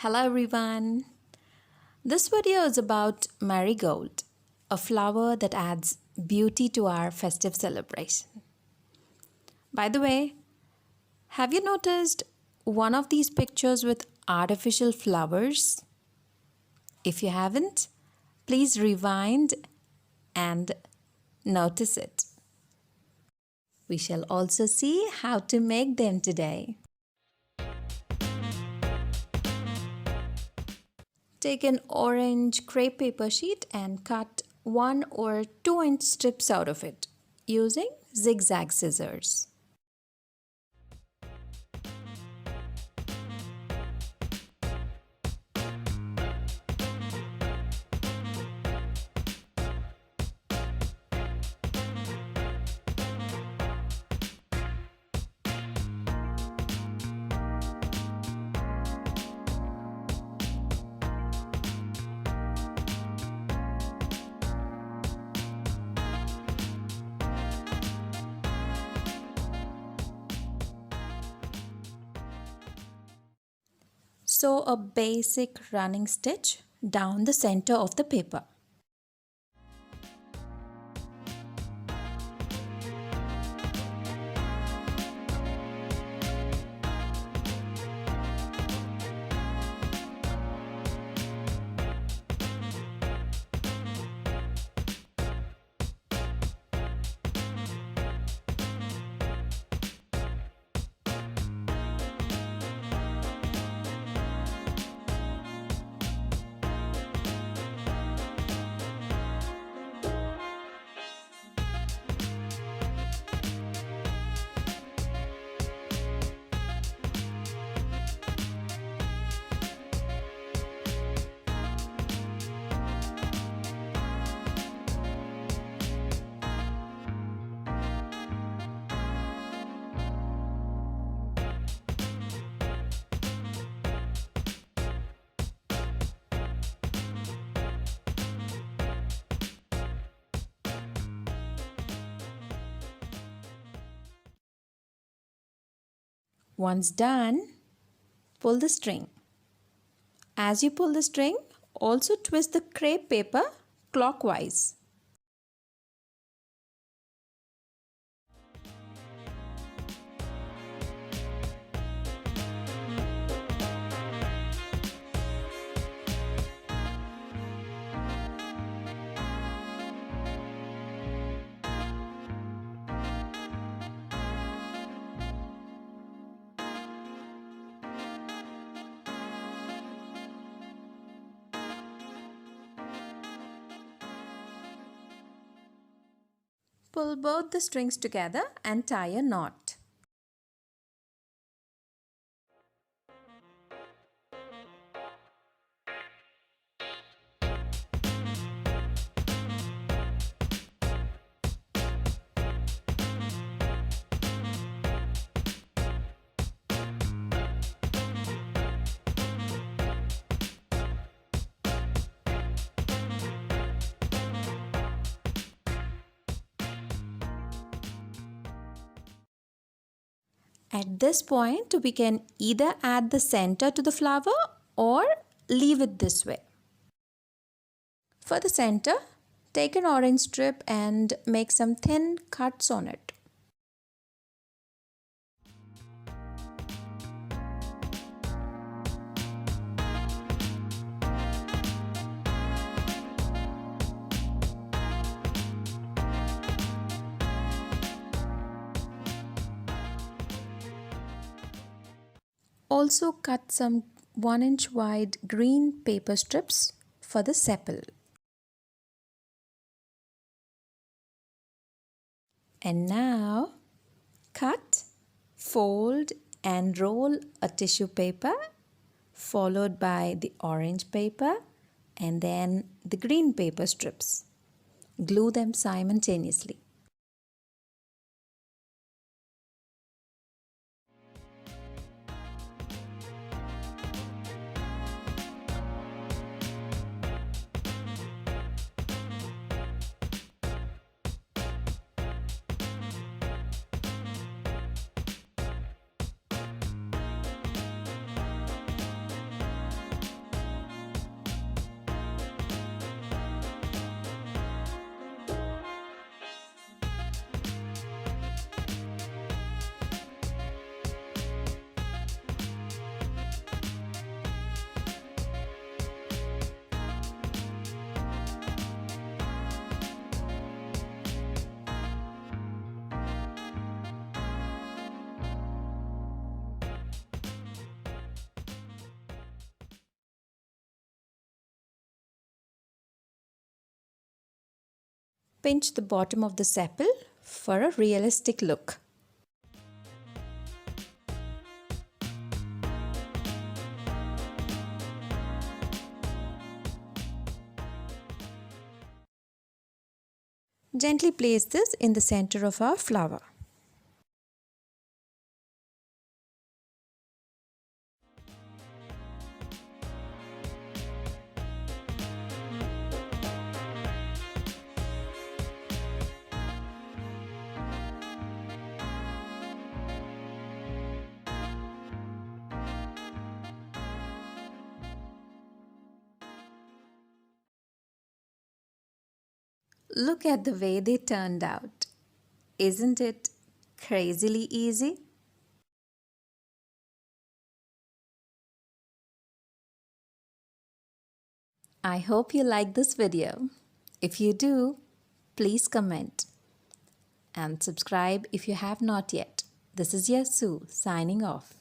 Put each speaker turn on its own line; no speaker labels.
Hello everyone. This video is about marigold, a flower that adds beauty to our festive celebration. By the way, have you noticed one of these pictures with artificial flowers? If you haven't, please rewind and notice it. We shall also see how to make them today. Take an orange crepe paper sheet and cut 1 or 2-inch strips out of it using zigzag scissors. Sew a basic running stitch down the center of the paper. Once done, pull the string. As you pull the string, also twist the crepe paper clockwise. Pull both the strings together and tie a knot. At this point, we can either add the center to the flower or leave it this way. For the center, take an orange strip and make some thin cuts on it. Also cut some 1-inch wide green paper strips for the sepal. And now cut, fold and roll a tissue paper followed by the orange paper and then the green paper strips. Glue them simultaneously. Pinch the bottom of the sepal for a realistic look. Gently place this in the center of our flower. Look at the way they turned out. Isn't it crazily easy? I hope you like this video. If you do, please comment and subscribe if you have not yet. This is your Sue signing off.